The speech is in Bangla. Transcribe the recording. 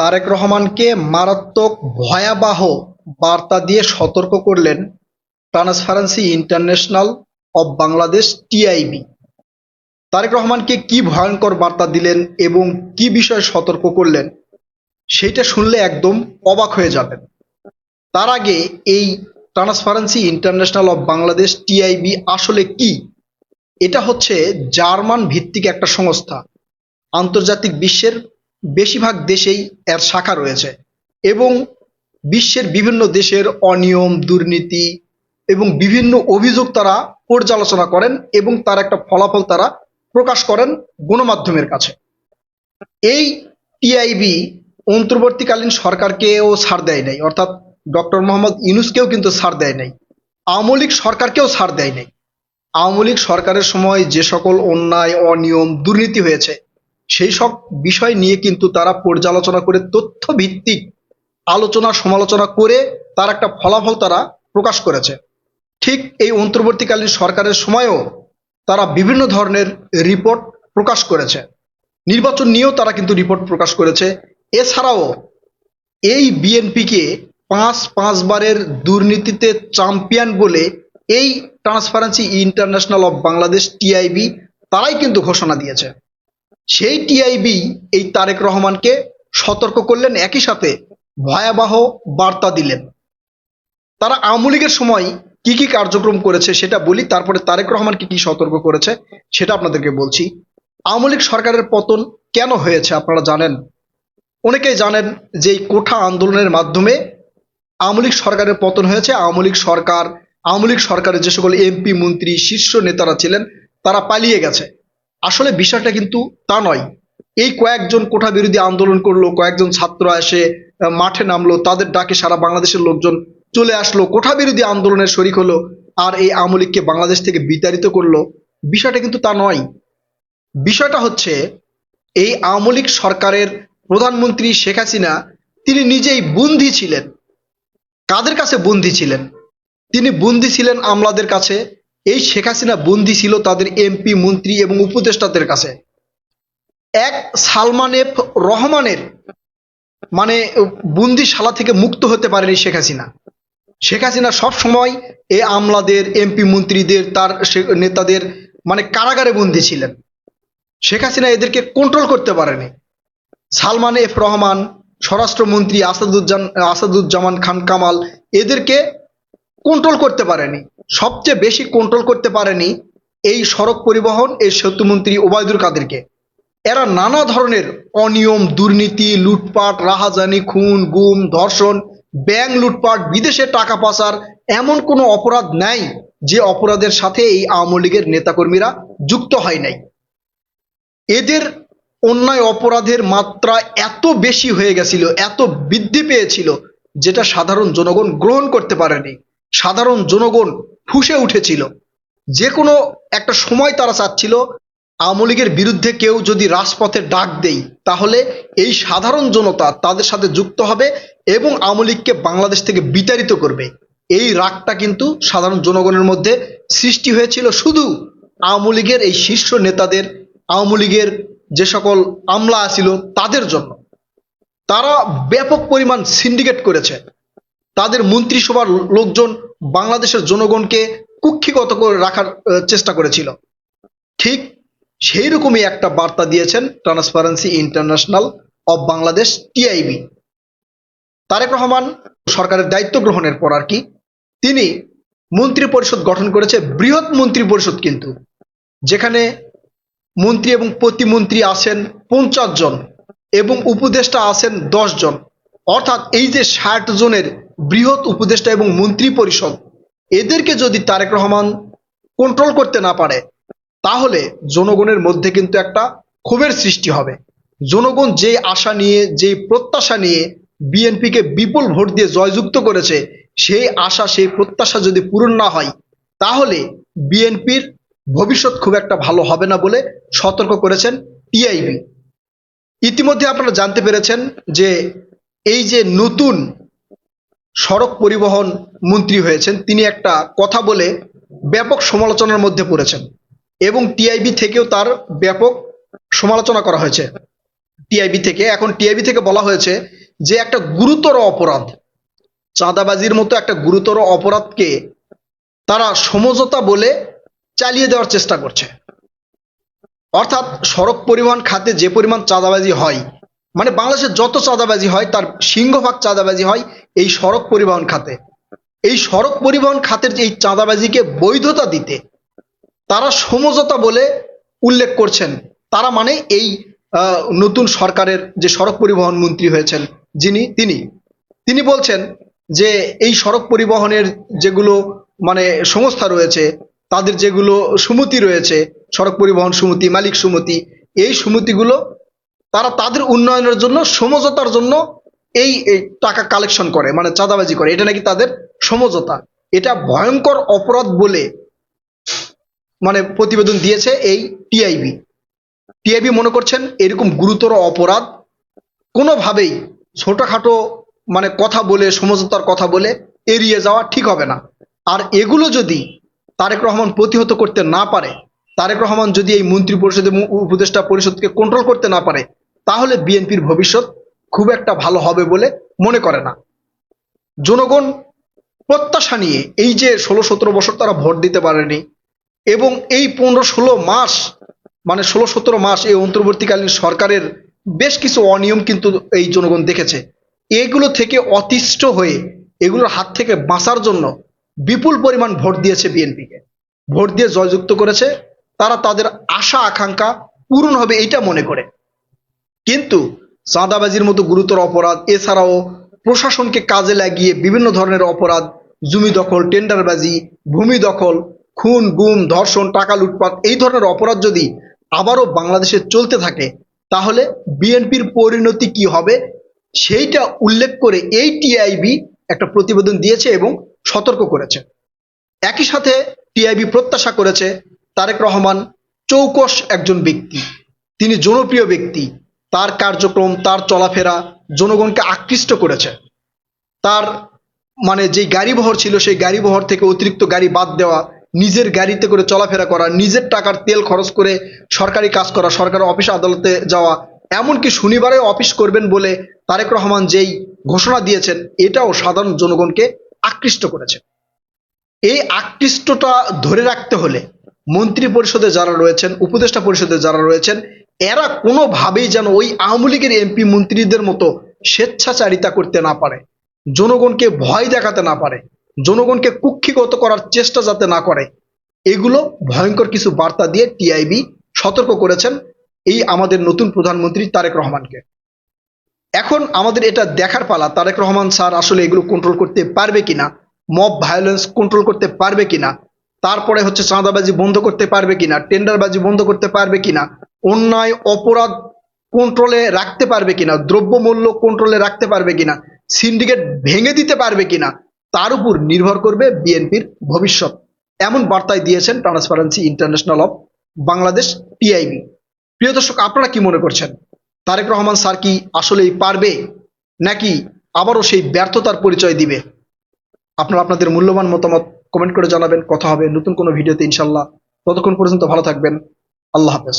তারেক রহমানকে মারাত্মক ভয়াবহ বার্তা দিয়ে সতর্ক করলেন Transparency International of Bangladesh TIB. Tarique রহমানকে কি ভয়ঙ্কর বার্তা দিলেন এবং কি বিষয়ে সতর্ক করলেন সেইটা শুনলে একদম অবাক হয়ে যাবেন। তার আগে এই transparency International of Bangladesh TIB আসলে কি? এটা হচ্ছে জার্মান ভিত্তিক একটা সংস্থা। আন্তর্জাতিক বিশ্বের বেশিরভাগ দেশেই এর শাখা রয়েছে এবং বিশ্বের বিভিন্ন দেশের অনিয়ম, দুর্নীতি এবং বিভিন্ন অভিযোগ তারা পর্যালোচনা করেন এবং তার একটা ফলাফল তারা প্রকাশ করেন গণমাধ্যমের কাছে। এই টিআইবি অন্তর্বর্তীকালীন সরকারকেও ছাড় দেয় নাই, অর্থাৎ ডক্টর মোহাম্মদ ইউনূসকেও কিন্তু ছাড় দেয় নাই, আওয়ামী লীগ সরকারকেও ছাড় দেয় নাই। আওয়ামী লীগ সরকারের সময় যে সকল অন্যায়, অনিয়ম, দুর্নীতি হয়েছে সেই সব বিষয় নিয়ে কিন্তু তারা পর্যালোচনা করে তথ্য ভিত্তিক আলোচনা সমালোচনা করে তার একটা ফলাফল তারা প্রকাশ করেছে। ঠিক এই অন্তর্বর্তীকালীন সরকারের সময়ও তারা বিভিন্ন ধরনের রিপোর্ট প্রকাশ করেছে। নির্বাচন নিয়েও তারা কিন্তু রিপোর্ট প্রকাশ করেছে। এছাড়াও এই বিএনপিকে পাঁচবারের দুর্নীতিতে চ্যাম্পিয়ন বলে এই transparency International of Bangladesh TIB তারাই কিন্তু ঘোষণা দিয়েছে। সেই টিআইবি এই তারেক রহমানকে সতর্ক করলেন, একই সাথে ভয়াবহ বার্তা দিলেন। তারা আওয়ামী লীগের সময় কি কি কার্যক্রম করেছে সেটা বলি, তারপরে তারেক রহমানকে কি সতর্ক করেছে সেটা আপনাদেরকে বলছি। আওয়ামী লীগ সরকারের পতন কেন হয়েছে আপনারা জানেন? অনেকেই জানেন যে এই কোঠা আন্দোলনের মাধ্যমে আওয়ামী লীগ সরকারের পতন হয়েছে। আওয়ামী লীগ সরকারের যে সকল এমপি, মন্ত্রী, শীর্ষ নেতারা ছিলেন তারা পালিয়ে গেছে। আসলে বিষয়টা কিন্তু তা নয়। এই কয়েকজন কোঠা বিরোধী আন্দোলন করলো, কয়েকজন ছাত্র এসে মাঠে নামলো, তাদের ডাকে সারা বাংলাদেশের লোকজন চলে আসলো, কোঠা বিরোধী আন্দোলনের শরিক হলো, আর এই আওয়ামী লীগকে বাংলাদেশ থেকে বিতাড়িত করলো। বিষয়টা কিন্তু তা নয়। বিষয়টা হচ্ছে এই আওয়ামী লীগ সরকারের প্রধানমন্ত্রী শেখ হাসিনা তিনি নিজেই বন্দী ছিলেন। কাদের কাছে বন্দী ছিলেন? তিনি বন্দী ছিলেন আমলাদের কাছে। এই শেখ হাসিনা বন্দী ছিল তাদের এমপি, মন্ত্রী এবং উপদেষ্টাদের কাছে। এক সালমান এফ রহমানের মানে বন্দিশালা থেকে মুক্ত হতে পারেনি শেখ হাসিনা। শেখ হাসিনা সব সময় এই আমলাদের, এমপি, মন্ত্রীদের, তার নেতাদের কারাগারে বন্দী ছিলেন। শেখ হাসিনা এদেরকে কন্ট্রোল করতে পারেনি। সালমান এফ রহমান, স্বরাষ্ট্রমন্ত্রী আসাদুজ্জামান খান কামাল এদেরকে কন্ট্রোল করতে পারেনি। সবচেয়ে বেশি কন্ট্রোল করতে পারেনি এই সড়ক পরিবহন, এই সেতুমন্ত্রী ওবায়দুল কাদেরকে। এরা নানা ধরনের অনিয়ম, দুর্নীতি, লুটপাট, রাহাজানি, খুন, গুম, ধর্ষণ, ব্যাংক লুটপাট, বিদেশে টাকা পাচার, এমন কোনো অপরাধ নাই যে অপরাধের সাথে এই আওয়ামী লীগের নেতাকর্মীরা যুক্ত হয় নাই। এদের অন্যায় অপরাধের মাত্রা এত বেশি হয়ে গেছিল, এত বৃদ্ধি পেয়েছিল, যেটা সাধারণ জনগণ গ্রহণ করতে পারেনি। সাধারণ জনগণ ফুঁসে উঠেছিল। যে কোনো একটা সময় তারা চাচ্ছিল আওয়ামী লীগের বিরুদ্ধে কেউ যদি রাজপথে ডাক দেই তাহলে এই সাধারণ জনতা তাদের সাথে যুক্ত হবে এবং আওয়ামী লীগকে বাংলাদেশ থেকে বিতাড়িত করবে। এই রাগটা কিন্তু সাধারণ জনগণের মধ্যে সৃষ্টি হয়েছিল শুধু আওয়ামী লীগের এই শীর্ষ নেতাদের, আওয়ামী লীগের যে সকল আমলা ছিল তাদের জন্য। তারা ব্যাপক পরিমাণ সিন্ডিকেট করেছে। তাদের মন্ত্রিসভার লোকজন বাংলাদেশের জনগণকে কুক্ষিগত করে রাখার চেষ্টা করেছিল। ঠিক সেই রকমই একটা বার্তা দিয়েছেন Transparency International of Bangladesh TIB. Tarique Rahman সরকারের দায়িত্ব গ্রহণের পর তিনি মন্ত্রী পরিষদ গঠন করেছে, বৃহৎ মন্ত্রী পরিষদ কিন্তু, যেখানে মন্ত্রী এবং প্রতিমন্ত্রী আছেন 50 জন এবং উপদেষ্টা আছেন 10 জন। অর্থাৎ এই যে 60 জনের বৃহৎ উপদেষ্টা এবং মন্ত্রী পরিষদ, এদেরকে যদি তারেক রহমান কন্ট্রোল করতে না পারে তাহলে জনগণের মধ্যে কিন্তু একটা ক্ষোভের সৃষ্টি হবে। জনগণ যে আশা নিয়ে, যে প্রত্যাশা নিয়ে বিএনপিকে বিপুল ভোট দিয়ে জয়যুক্ত করেছে, সেই আশা, সেই প্রত্যাশা যদি পূরণ না হয় তাহলে বিএনপির ভবিষ্যৎ খুব একটা ভালো হবে না বলে সতর্ক করেছেন টিআইবি। ইতিমধ্যে আপনারা জানতে পেরেছেন যে এই যে নতুন সড়ক পরিবহন মন্ত্রী হয়েছেন, তিনি একটা কথা বলে ব্যাপক সমালোচনার মধ্যে পড়েছেন এবং টিআইবি থেকেও তার ব্যাপক সমালোচনা করা হয়েছে। টিআইবি থেকে। এখন টিআইবি থেকে বলা হয়েছে যে একটা গুরুতর অপরাধ, চাঁদাবাজির মতো একটা গুরুতর অপরাধকে তারা সমঝোতা বলে চালিয়ে দেওয়ার চেষ্টা করছে। অর্থাৎ সড়ক পরিবহন খাতে যে পরিমাণ চাঁদাবাজি হয়, মানে বাংলাদেশে যত চাঁদাবাজি হয় তার সিংহভাগ চাঁদাবাজি হয় এই সড়ক পরিবহন খাতে। এই সড়ক পরিবহন খাতের এই চাঁদাবাজিকে বৈধতা দিতে তারা সমঝোতা বলে উল্লেখ করছেন। তারা মানে এই নতুন সরকারের যে সড়ক পরিবহন মন্ত্রী হয়েছেন তিনি তিনি বলছেন যে এই সড়ক পরিবহনের যেগুলো মানে সংস্থা রয়েছে, তাদের যেগুলো সমিতি রয়েছে, সড়ক পরিবহন সমিতি, মালিক সমিতি, এই সমিতিগুলো তারা তাদের উন্নয়নের জন্য সমঝোতার জন্য এই টাকা কালেকশন করে, মানে চাঁদাবাজি করে। এটা নাকি তাদের সমঝোতা। এটা ভয়ঙ্কর অপরাধ বলে মানে প্রতিবেদন দিয়েছে এই টিআইবি। টিআইবি মনে করছেন এরকম গুরুতর অপরাধ কোনোভাবেই ছোটখাটো মানে কথা বলে, সমঝোতার কথা বলে এড়িয়ে যাওয়া ঠিক হবে না। আর এগুলো যদি তারেক রহমান প্রতিহত করতে না পারে, তারেক রহমান যদি এই মন্ত্রী পরিষদ এবং উপদেষ্টা পরিষদকে কন্ট্রোল করতে না পারে, তাহলে বিএনপির ভবিষ্যৎ খুব একটা ভালো হবে বলে মনে করে না। জনগণ প্রত্যাশা নিয়ে এই যে 16-17 বছর তারা ভোট দিতে পারেনি, এবং এই 15-16 মাস মানে 16-17 মাস এই অন্তর্বর্তীকালীন সরকারের বেশ কিছু অনিয়ম কিন্তু এই জনগণ দেখেছে। এগুলো থেকে অতিষ্ঠ হয়ে এগুলোর হাত থেকে বাঁচার জন্য বিপুল পরিমাণ ভোট দিয়েছে বিএনপিকে, ভোট দিয়ে জয়যুক্ত করেছে। তারা তাদের আশা আকাঙ্ক্ষা পূরণ হবে এইটা মনে করে। কিন্তু চাঁদাবাজির মতো গুরুতর অপরাধ, এছাড়াও প্রশাসনকে কাজে লাগিয়ে বিভিন্ন ধরনের অপরাধ, জমি দখল, টেন্ডারবাজি, ভূমি দখল, খুন, গুম, ধর্ষণ, টাকা লুটপাট, এই ধরনের অপরাধ যদি আবারও বাংলাদেশে চলতে থাকে, তাহলে বিএনপির পরিণতি কি হবে সেইটা উল্লেখ করে এই টিআইবি একটা প্রতিবেদন দিয়েছে এবং সতর্ক করেছে। একই সাথে টিআইবি প্রত্যাশা করেছে তারেক রহমান চৌকস একজন ব্যক্তি, তিনি জনপ্রিয় ব্যক্তি, তার কার্যক্রম, তার চলাফেরা জনগণকে আকৃষ্ট করেছে। তার মানে যে গাড়ি বহর ছিল সেই গাড়ি বহর থেকে অতিরিক্ত গাড়ি বাদ দেওয়া, নিজের গাড়িতে করে চলাফেরা করা, নিজের টাকার তেল খরচ করে সরকারি কাজ করা, সরকারি অফিস আদালতে যাওয়া, এমনকি শনিবারে অফিস করবেন বলে তারেক রহমান যেই ঘোষণা দিয়েছেন, এটাও সাধারণ জনগণকে আকৃষ্ট করেছে। এই আকৃষ্টটা ধরে রাখতে হলে মন্ত্রী পরিষদে যারা রয়েছেন, উপদেষ্টা পরিষদে যারা রয়েছেন, এরা কোনোভাবেই যেন ওই আওয়ামী লীগের এমপি মন্ত্রীদের মতো স্বেচ্ছাচারিতা করতে না পারে, জনগণকে ভয় দেখাতে না পারে, জনগণকে কুক্ষিগত করার চেষ্টা যাতে না করে, এগুলো ভয়ঙ্কর কিছু বার্তা দিয়ে টিআইবি সতর্ক করেছেন এই আমাদের নতুন প্রধানমন্ত্রী তারেক রহমানকে। এখন আমাদের এটা দেখার পালা তারেক রহমান স্যার আসলে এগুলো কন্ট্রোল করতে পারবে কিনা, মব ভায়োলেন্স কন্ট্রোল করতে পারবে কিনা, তারপরে হচ্ছে চাঁদাবাজি বন্ধ করতে পারবে কিনা, টেন্ডারবাজি বন্ধ করতে পারবে কিনা, অন্যায় অপরাধ কন্ট্রোলে রাখতে পারবে কিনা, দ্রব্যমূল্য কন্ট্রোলে রাখতে পারবে কিনা, সিন্ডিকেট ভেঙে দিতে পারবে কিনা, তার উপর নির্ভর করবে বিএনপির ভবিষ্যৎ। এমন বার্তায় দিয়েছেন Transparency international of Bangladesh TIB. প্রিয় দর্শক, আপনারা কি মনে করছেন, তারেক রহমান স্যার কি আসলেই পারবে, নাকি আবারও সেই ব্যর্থতার পরিচয় দিবে? আপনারা আপনাদের মূল্যবান মতামত কমেন্ট করে জানাবেন। কথা হবে নতুন কোনো ভিডিওতে ইনশাল্লাহ। ততক্ষণ পর্যন্ত ভালো থাকবেন। আল্লাহ হাফেজ।